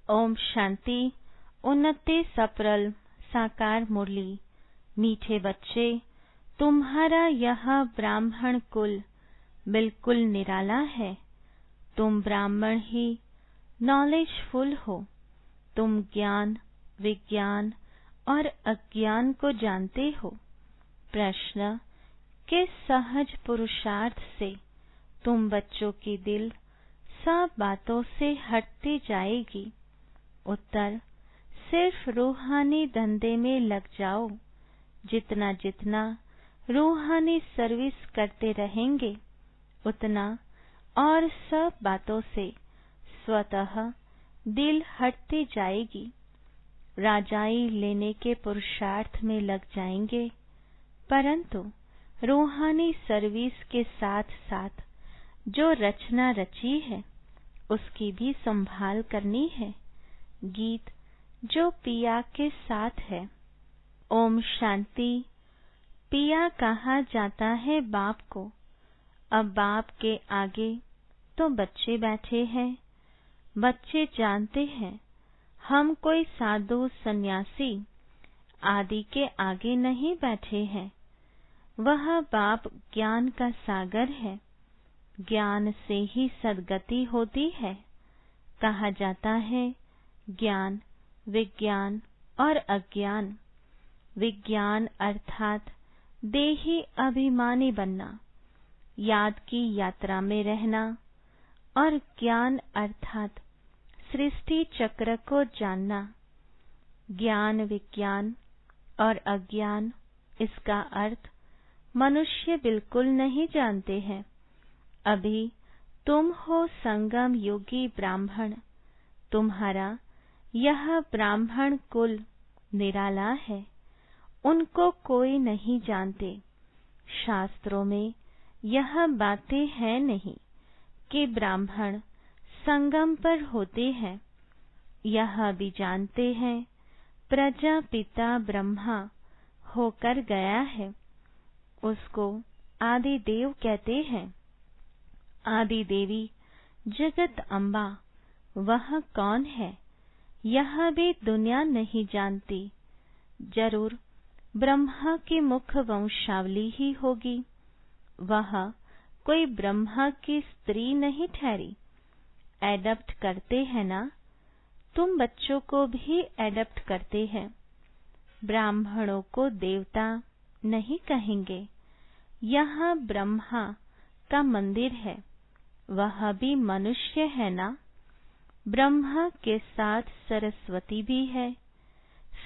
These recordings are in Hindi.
ओम शांति। उन्नति सप्रल साकार मुरली। मीठे बच्चे, तुम्हारा यह ब्राह्मण कुल बिल्कुल निराला है। तुम ब्राह्मण ही नॉलेजफुल हो। तुम ज्ञान, विज्ञान और अज्ञान को जानते हो। प्रश्न, किस सहज पुरुषार्थ से तुम बच्चों की दिल सब बातों से हटती जाएगी? उत्तर, सिर्फ रूहानी धंधे में लग जाओ। जितना जितना रूहानी सर्विस करते रहेंगे उतना और सब बातों से स्वतः दिल हटती जाएगी। राजाई लेने के पुरुषार्थ में लग जाएंगे, परंतु रूहानी सर्विस के साथ साथ जो रचना रची है उसकी भी संभाल करनी है। गीत जो पिया के साथ है। ओम शांति। पिया कहा जाता है बाप को। अब बाप के आगे तो बच्चे बैठे हैं। बच्चे जानते हैं हम कोई साधु सन्यासी आदि के आगे नहीं बैठे हैं। वह बाप ज्ञान का सागर है। ज्ञान से ही सद्गति होती है। कहा जाता है ज्ञान, विज्ञान और अज्ञान। विज्ञान अर्थात देही अभिमानी बनना, याद की यात्रा में रहना, और ज्ञान अर्थात सृष्टि चक्र को जानना। ज्ञान, विज्ञान और अज्ञान, इसका अर्थ मनुष्य बिल्कुल नहीं जानते हैं। अभी तुम हो संगम योगी ब्राह्मण। तुम्हारा यह ब्राह्मण कुल निराला है। उनको कोई नहीं जानते। शास्त्रों में यह बातें हैं नहीं कि ब्राह्मण संगम पर होते हैं। यह भी जानते हैं प्रजापिता ब्रह्मा होकर गया है। उसको आदि देव कहते हैं। आदि देवी जगत अम्बा, वह कौन है यह भी दुनिया नहीं जानती। जरूर ब्रह्मा की मुख वंशावली ही होगी। वह कोई ब्रह्मा की स्त्री नहीं ठहरी। एडप्ट करते हैं ना, तुम बच्चों को भी एडप्ट करते हैं। ब्राह्मणों को देवता नहीं कहेंगे। यहाँ ब्रह्मा का मंदिर है, वह भी मनुष्य है ना। ब्रह्मा के साथ सरस्वती भी है,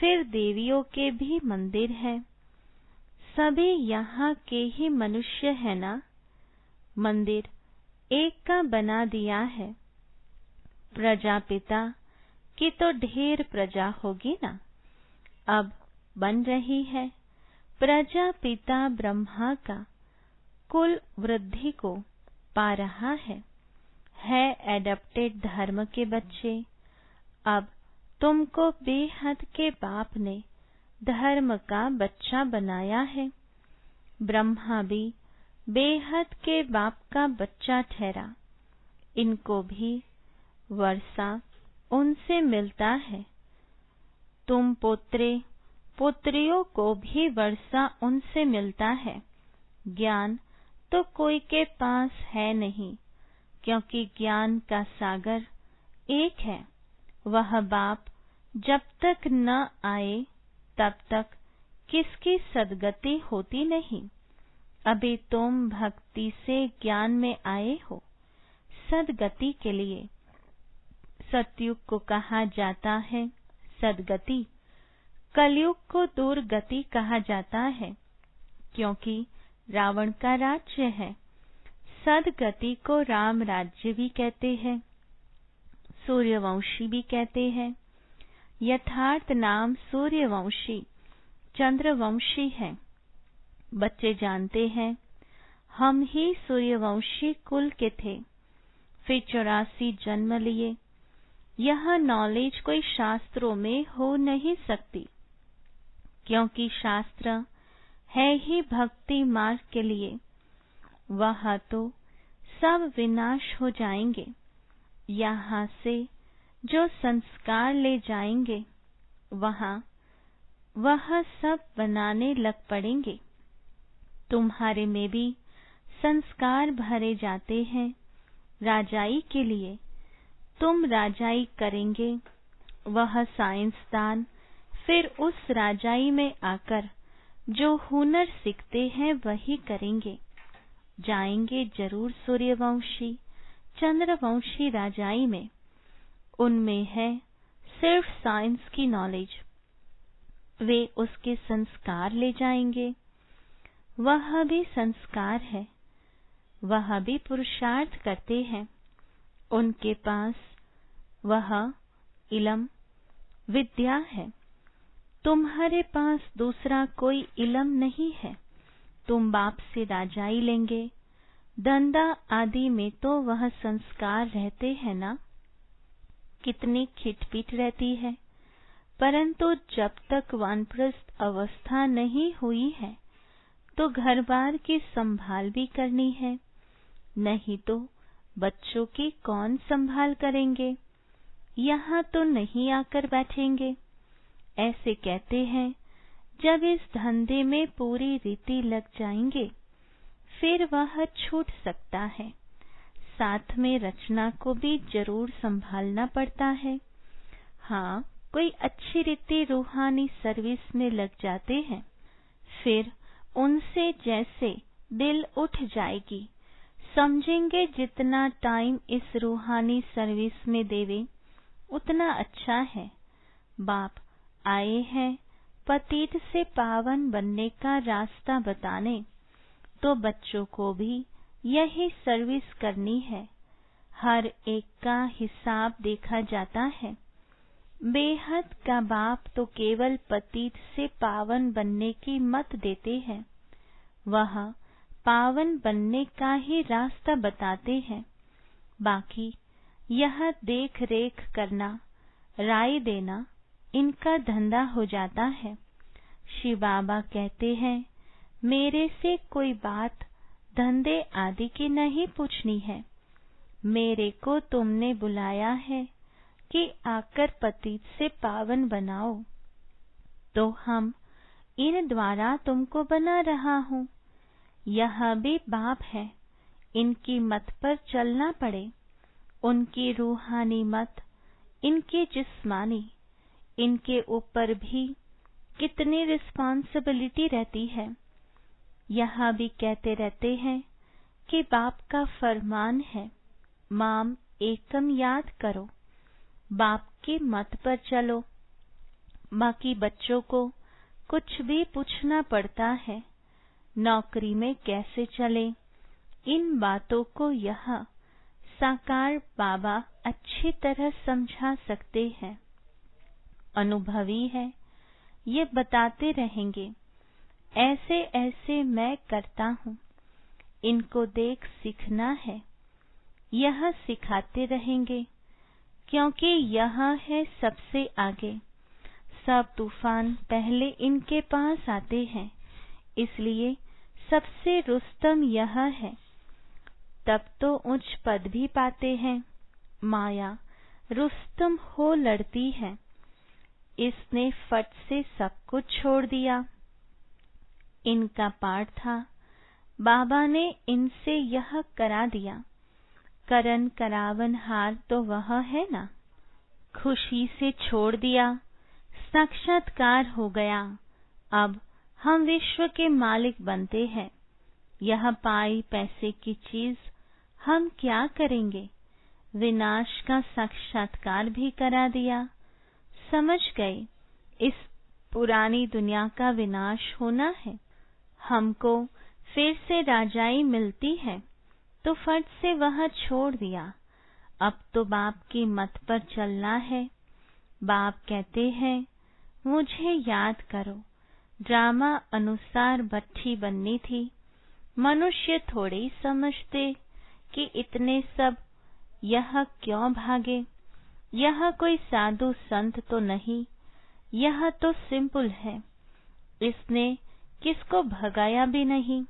फिर देवियों के भी मंदिर है। सभी यहाँ के ही मनुष्य है ना। मंदिर एक का बना दिया है। प्रजापिता की तो ढेर प्रजा होगी ना, अब बन रही है। प्रजापिता ब्रह्मा का कुल वृद्धि को पा रहा है एडप्टेड धर्म के बच्चे। अब तुमको बेहद के बाप ने धर्म का बच्चा बनाया है। ब्रह्मा भी बेहद के बाप का बच्चा ठहरा। इनको भी वर्षा उनसे मिलता है। तुम पोत्रे पुत्रियों को भी वर्षा उनसे मिलता है। ज्ञान तो कोई के पास है नहीं, क्योंकि ज्ञान का सागर एक है। वह बाप जब तक न आए तब तक किसकी सद्गति होती नहीं। अभी तुम भक्ति से ज्ञान में आए हो सद्गति के लिए। सतयुग को कहा जाता है सद्गति। कलयुग को दुर्गति कहा जाता है, क्योंकि रावण का राज्य है। सद्गति को राम राज्य भी कहते हैं, सूर्यवंशी भी कहते हैं। यथार्थ नाम सूर्यवंशी, चंद्रवंशी है। बच्चे जानते हैं हम ही सूर्यवंशी कुल के थे, फिर 84 जन्म लिए। यह नॉलेज कोई शास्त्रों में हो नहीं सकती, क्योंकि शास्त्र है ही भक्ति मार्ग के लिए। वह तो सब विनाश हो जाएंगे। यहाँ से जो संस्कार ले जाएंगे वहाँ वह सब बनाने लग पड़ेंगे। तुम्हारे में भी संस्कार भरे जाते हैं राजाई के लिए। तुम राजाई करेंगे, वह साइंसदान फिर उस राजाई में आकर जो हुनर सीखते हैं वही करेंगे। जाएंगे जरूर सूर्यवंशी चंद्रवंशी राजाई में। उनमें है सिर्फ साइंस की नॉलेज, वे उसके संस्कार ले जाएंगे। वह भी संस्कार है, वह भी पुरुषार्थ करते हैं। उनके पास वह इलम विद्या है। तुम्हारे पास दूसरा कोई इलम नहीं है। तुम बाप से राजाई लेंगे, धंधा आदि में तो वह संस्कार रहते हैं ना। कितनी खिटपिट रहती है, परंतु जब तक वानप्रस्थ अवस्था नहीं हुई है तो घर बार की संभाल भी करनी है, नहीं तो बच्चों की कौन संभाल करेंगे। यहाँ तो नहीं आकर बैठेंगे। ऐसे कहते हैं जब इस धंधे में पूरी रीति लग जाएंगे फिर वह छूट सकता है। साथ में रचना को भी जरूर संभालना पड़ता है। हाँ, कोई अच्छी रीति रूहानी सर्विस में लग जाते हैं, फिर उनसे जैसे दिल उठ जाएगी, समझेंगे जितना टाइम इस रूहानी सर्विस में देवे उतना अच्छा है। बाप आए हैं पतित से पावन बनने का रास्ता बताने, तो बच्चों को भी यही सर्विस करनी है। हर एक का हिसाब देखा जाता है। बेहद का बाप तो केवल पतित से पावन बनने की मत देते हैं, वह पावन बनने का ही रास्ता बताते हैं। बाकी यह देख रेख करना, राय देना इनका धंधा हो जाता है। शिव बाबा कहते हैं मेरे से कोई बात धंधे आदि की नहीं पूछनी है। मेरे को तुमने बुलाया है कि आकर पतित से पावन बनाओ, तो हम इन द्वारा तुमको बना रहा हूँ। यह भी बाप है, इनकी मत पर चलना पड़े। उनकी रूहानी मत, इनकी जिस्मानी, इनके ऊपर भी कितनी रिस्पांसिबिलिटी रहती है। यह भी कहते रहते हैं कि बाप का फरमान है माम एकम याद करो, बाप की मत पर चलो। बाकी बच्चों को कुछ भी पूछना पड़ता है, नौकरी में कैसे चले, इन बातों को यह साकार बाबा अच्छी तरह समझा सकते हैं। अनुभवी है, ये बताते रहेंगे ऐसे ऐसे मैं करता हूँ, इनको देख सीखना है। यह सिखाते रहेंगे, क्योंकि यह है सबसे आगे। सब तूफान पहले इनके पास आते हैं, इसलिए सबसे रुस्तम यह है। तब तो उच्च पद भी पाते हैं। माया रुस्तम हो लड़ती है, इसने फट से सब कुछ छोड़ दिया। इनका पाठ था, बाबा ने इनसे यह करा दिया। करन करावन हार तो वह है ना, खुशी से छोड़ दिया, साक्षात्कार हो गया। अब हम विश्व के मालिक बनते हैं। यह पाई पैसे की चीज हम क्या करेंगे। विनाश का साक्षात्कार भी करा दिया। समझ गए इस पुरानी दुनिया का विनाश होना है। हमको फिर से राजाई मिलती है, तो फट से वह छोड़ दिया। अब तो बाप की मत पर चलना है। बाप कहते हैं मुझे याद करो, ड्रामा अनुसार भट्ठी बननी थी। मनुष्य थोड़े ही समझते कि इतने सब यह क्यों भागे। यह कोई साधु संत तो नहीं, यह तो सिंपल है। इसने किसको भगाया भी नहीं।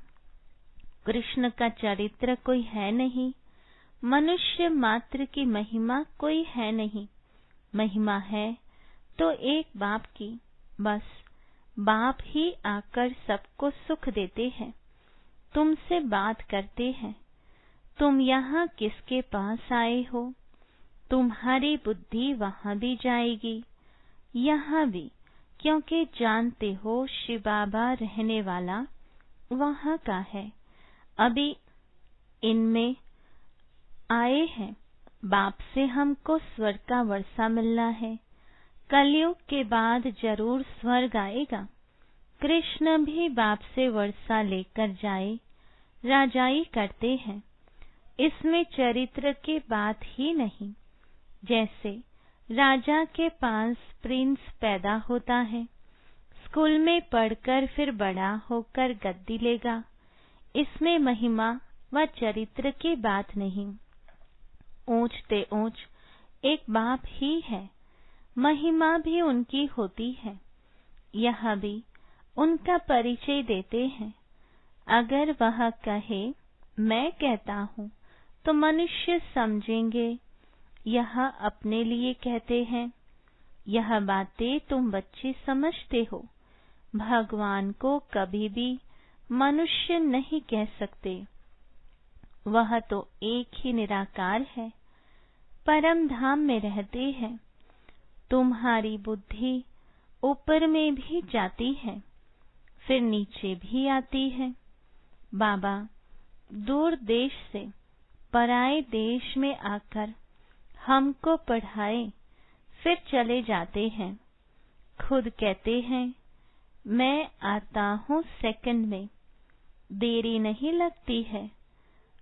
कृष्ण का चरित्र कोई है नहीं, मनुष्य मात्र की महिमा कोई है नहीं। महिमा है तो एक बाप की, बस बाप ही आकर सबको सुख देते हैं, तुमसे बात करते हैं। तुम यहाँ किसके पास आए हो? तुम्हारी बुद्धि वहाँ भी जाएगी, यहाँ भी, क्योंकि जानते हो शिव बाबा रहने वाला वहाँ का है। अभी इनमें आए हैं, बाप से हमको स्वर्ग का वर्षा मिलना है। कलयुग के बाद जरूर स्वर्ग आएगा। कृष्ण भी बाप से वर्षा लेकर जाए, राजाई करते हैं। इसमें चरित्र की बात ही नहीं। जैसे राजा के पास प्रिंस पैदा होता है, स्कूल में पढ़कर फिर बड़ा होकर गद्दी लेगा। इसमें महिमा व चरित्र की बात नहीं। ऊंचते ऊंच एक बाप ही है, महिमा भी उनकी होती है। यह भी उनका परिचय देते हैं। अगर वह कहे मैं कहता हूँ तो मनुष्य समझेंगे यह अपने लिए कहते हैं। यह बातें तुम बच्चे समझते हो। भगवान को कभी भी मनुष्य नहीं कह सकते। वह तो एक ही निराकार है, परम धाम में रहते हैं। तुम्हारी बुद्धि ऊपर में भी जाती है, फिर नीचे भी आती है। बाबा दूर देश से पराए देश में आकर हमको पढ़ाए, फिर चले जाते हैं। खुद कहते हैं मैं आता हूँ सेकंड में, देरी नहीं लगती है।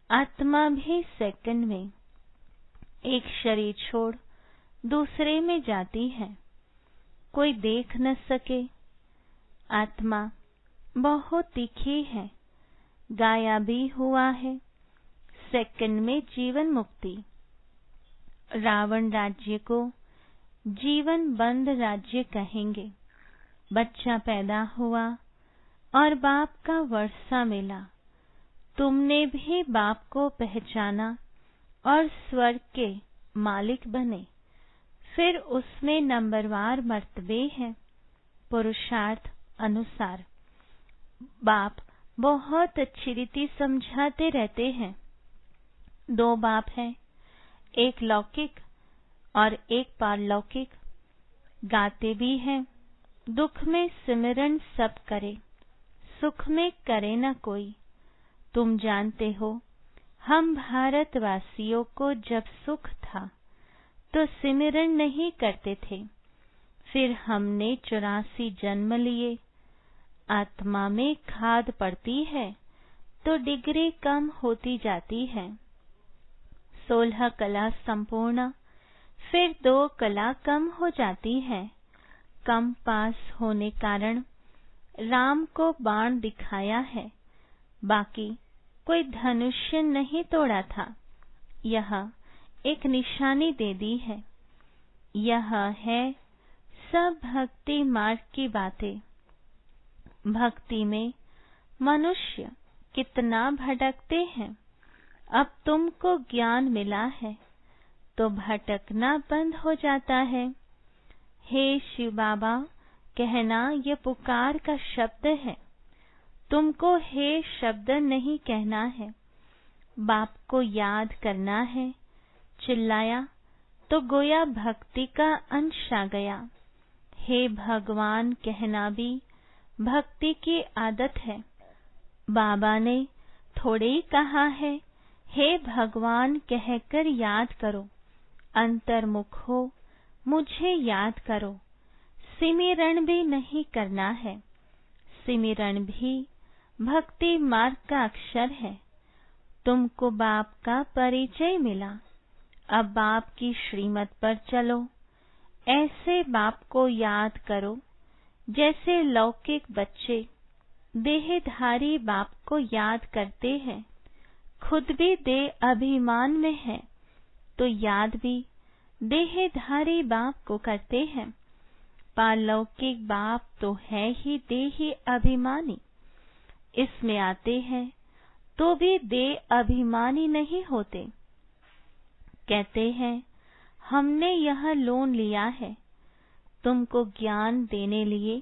आत्मा भी सेकंड में एक शरीर छोड़ दूसरे में जाती है, कोई देख न सके। आत्मा बहुत तीखी है, गाया भी हुआ है। सेकंड में जीवन मुक्ति। रावण राज्य को जीवन बंद राज्य कहेंगे। बच्चा पैदा हुआ और बाप का वर्षा मिला। तुमने भी बाप को पहचाना और स्वर्ग के मालिक बने। फिर उसमें नंबरवार मर्तबे हैं, पुरुषार्थ अनुसार। बाप बहुत अच्छी रीति समझाते रहते हैं। दो बाप हैं, एक लौकिक और एक पारलौकिक। गाते भी हैं दुख में सिमरन सब करे, सुख में करे न कोई। तुम जानते हो हम भारतवासियों को जब सुख था तो सिमरन नहीं करते थे। फिर हमने 84 जन्म लिए। आत्मा में खाद पड़ती है तो डिग्री कम होती जाती है। 16 कला संपूर्ण, फिर 2 कला कम हो जाती है। कम पास होने कारण राम को बाण दिखाया है, बाकी कोई धनुष्य नहीं तोड़ा था। यह एक निशानी दे दी है। यह है सब भक्ति मार्ग की बातें। भक्ति में मनुष्य कितना भटकते हैं। अब तुमको ज्ञान मिला है तो भटकना बंद हो जाता है। हे शिव बाबा कहना ये पुकार का शब्द है। तुमको हे शब्द नहीं कहना है, बाप को याद करना है। चिल्लाया तो गोया भक्ति का अंश आ गया। हे भगवान कहना भी भक्ति की आदत है। बाबा ने थोड़े ही कहा है हे भगवान कहकर याद करो, अंतर्मुख हो मुझे याद करो। सिमरन भी नहीं करना है, सिमरन भी भक्ति मार्ग का अक्षर है। तुमको बाप का परिचय मिला, अब बाप की श्रीमत पर चलो। ऐसे बाप को याद करो जैसे लौकिक बच्चे देहधारी बाप को याद करते हैं। खुद भी देह अभिमान में है तो याद भी देहधारी बाप को करते हैं। पारलौकिक बाप तो है ही देही अभिमानी। इसमें आते हैं तो भी देह अभिमानी नहीं होते। कहते हैं हमने यह लोन लिया है तुमको ज्ञान देने लिए।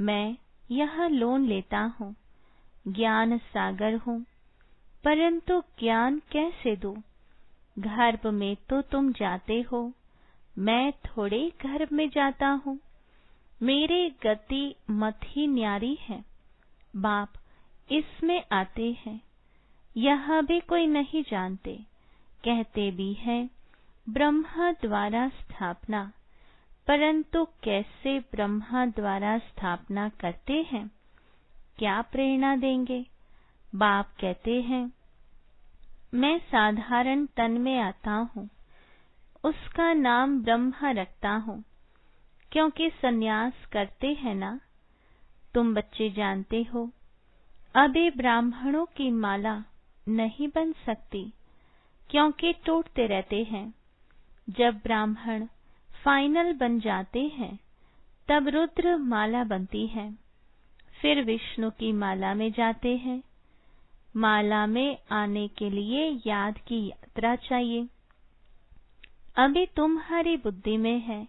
मैं यह लोन लेता हूँ, ज्ञान सागर हूँ, परंतु ज्ञान कैसे दूँ? गर्भ में तो तुम जाते हो, मैं थोड़े गर्भ में जाता हूँ। मेरी गति मत ही न्यारी है, बाप इसमें आते हैं। यह भी कोई नहीं जानते, कहते भी हैं ब्रह्मा द्वारा स्थापना, परंतु कैसे ब्रह्मा द्वारा स्थापना करते हैं? क्या प्रेरणा देंगे? बाप कहते हैं मैं साधारण तन में आता हूँ, उसका नाम ब्रह्मा रखता हूँ, क्योंकि सन्यास करते हैं ना। तुम बच्चे जानते हो अभी ब्राह्मणों की माला नहीं बन सकती, क्योंकि टूटते रहते हैं। जब ब्राह्मण फाइनल बन जाते हैं तब रुद्र माला बनती है, फिर विष्णु की माला में जाते हैं। माला में आने के लिए याद की यात्रा चाहिए। अभी तुम्हारी बुद्धि में है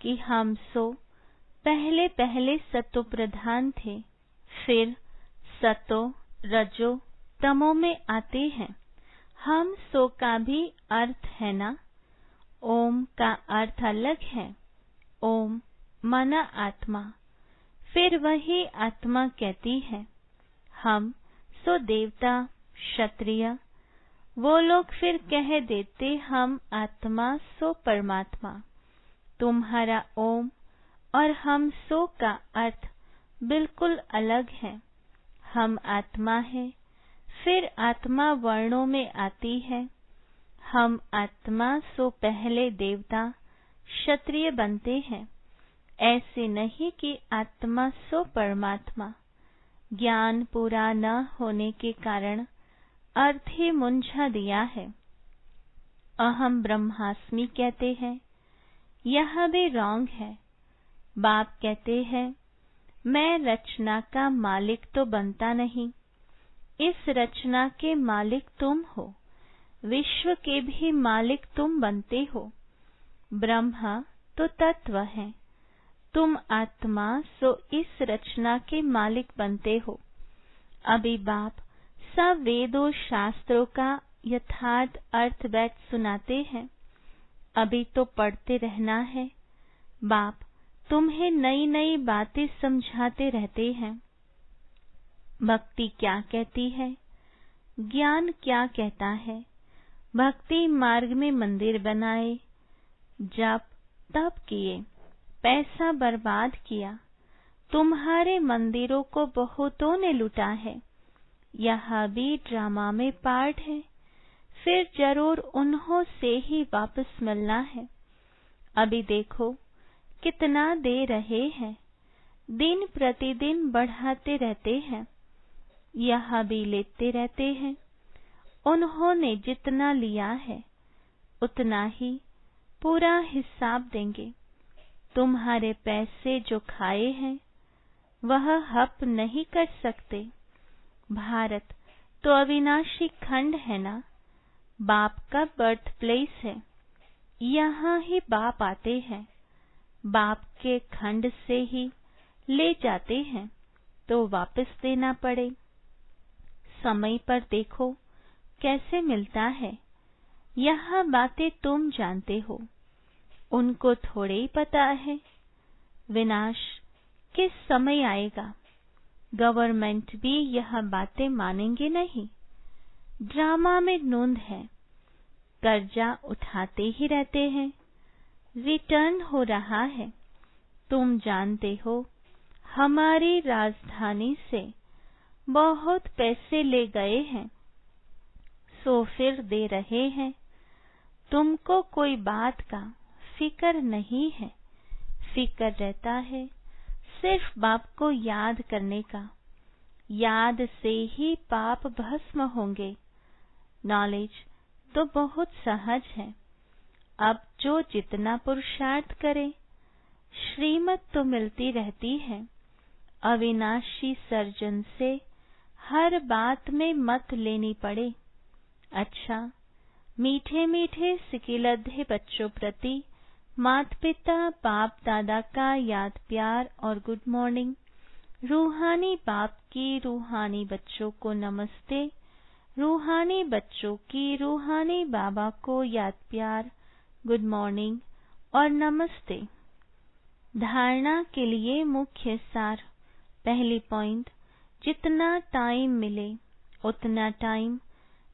कि हम सो पहले पहले सतो प्रधान थे, फिर सतो रजो तमो में आते हैं। हम सो का भी अर्थ है ना। ओम का अर्थ अलग है, ओम माना आत्मा। फिर वही आत्मा कहती है हम सो देवता क्षत्रिय। वो लोग फिर कह देते हम आत्मा सो परमात्मा। तुम्हारा ओम और हम सो का अर्थ बिल्कुल अलग है। हम आत्मा है, फिर आत्मा वर्णों में आती है। हम आत्मा सो पहले देवता क्षत्रिय बनते हैं। ऐसे नहीं कि आत्मा सो परमात्मा। ज्ञान पूरा न होने के कारण अर्थ ही मुंझा दिया है। अहम ब्रह्मास्मि कहते हैं, यह भी रॉन्ग है। बाप कहते हैं मैं रचना का मालिक तो बनता नहीं, इस रचना के मालिक तुम हो, विश्व के भी मालिक तुम बनते हो। ब्रह्मा तो तत्व है, तुम आत्मा सो इस रचना के मालिक बनते हो। अभी बाप सब वेदों शास्त्रों का यथार्थ अर्थ बैठ सुनाते हैं। अभी तो पढ़ते रहना है। बाप तुम्हें नई नई बातें समझाते रहते हैं। भक्ति क्या कहती है, ज्ञान क्या कहता है। भक्ति मार्ग में मंदिर बनाए, जप तप किए, पैसा बर्बाद किया। तुम्हारे मंदिरों को बहुतों ने लूटा है। यह भी ड्रामा में पार्ट है, फिर जरूर उन्हों से ही वापस मिलना है। अभी देखो कितना दे रहे हैं, दिन प्रतिदिन बढ़ाते रहते हैं। यह भी लेते रहते हैं। उन्होंने जितना लिया है उतना ही पूरा हिसाब देंगे। तुम्हारे पैसे जो खाए हैं वह हप नहीं कर सकते। भारत तो अविनाशी खंड है ना, बाप का बर्थ प्लेस है। यहाँ ही बाप आते हैं, बाप के खंड से ही ले जाते हैं तो वापस देना पड़े। समय पर देखो कैसे मिलता है। यह बातें तुम जानते हो, उनको थोड़े ही पता है। विनाश किस समय आएगा, गवर्नमेंट भी यह बातें मानेंगे नहीं। ड्रामा में नूंद है, कर्जा उठाते ही रहते हैं, रिटर्न हो रहा है। तुम जानते हो हमारी राजधानी से बहुत पैसे ले गए हैं, सो फिर दे रहे हैं। तुमको कोई बात का फिक्र नहीं है। फिक्र रहता है सिर्फ बाप को याद करने का। याद से ही पाप भस्म होंगे। नॉलेज तो बहुत सहज है। अब जो जितना पुरुषार्थ करे, श्रीमत तो मिलती रहती है। अविनाशी सर्जन से हर बात में मत लेनी पड़े। अच्छा, मीठे मीठे सिकिलधे बच्चों प्रति माता पिता बाप दादा का याद प्यार और गुड मॉर्निंग। रूहानी बाप की रूहानी बच्चों को नमस्ते। रूहानी बच्चों की रूहानी बाबा को याद प्यार, गुड मॉर्निंग और नमस्ते। धारणा के लिए मुख्य सार। पहली पॉइंट, जितना टाइम मिले उतना टाइम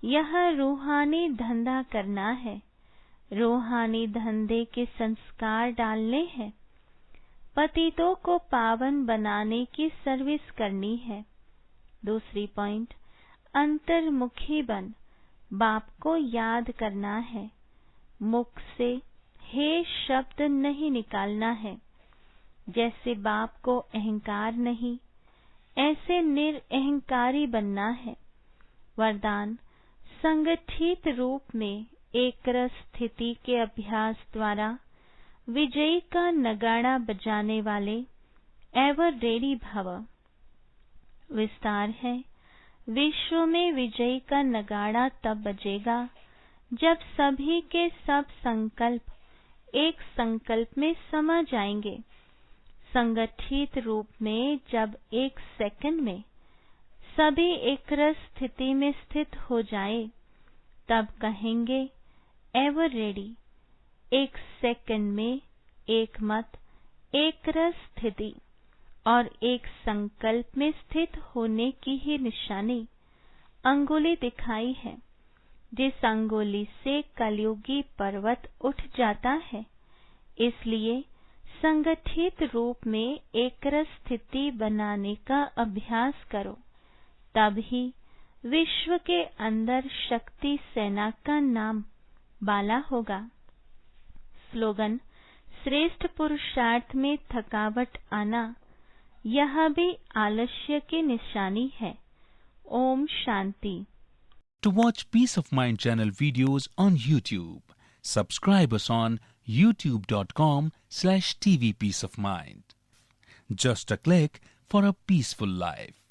यह रूहानी धंधा करना है, रूहानी धंधे के संस्कार डालने हैं, पतितों को पावन बनाने की सर्विस करनी है। दूसरी पॉइंट, अंतर्मुखी बन बाप को याद करना है, मुख से हे शब्द नहीं निकालना है। जैसे बाप को अहंकार नहीं, ऐसे निरअहंकारी बनना है। वरदान, संगठित रूप में एक रस स्थिति के अभ्यास द्वारा विजयी का नगाड़ा बजाने वाले एवर रेडी भव। विस्तार है, विश्व में विजयी का नगाड़ा तब बजेगा जब सभी के सब संकल्प एक संकल्प में समा जाएंगे। संगठित रूप में जब एक सेकंड में सभी एक रस स्थिति में स्थित हो जाए, तब कहेंगे एवर रेडी। एक सेकंड में एक मत, एक रस स्थिति और एक संकल्प में स्थित होने की ही निशानी अंगुली दिखाई है। जिस अंगुली से कलयुगी पर्वत उठ जाता है। इसलिए संगठित रूप में एक रस स्थिति बनाने का अभ्यास करो, तभी विश्व के अंदर शक्ति सेना का नाम बाला होगा। स्लोगन, श्रेष्ठ पुरुषार्थ में थकावट आना यह भी आलस्य की निशानी है। Om Shanti. To watch Peace of Mind channel videos on YouTube, subscribe us on youtube.com/tvpeaceofmind. Just a click for a peaceful life.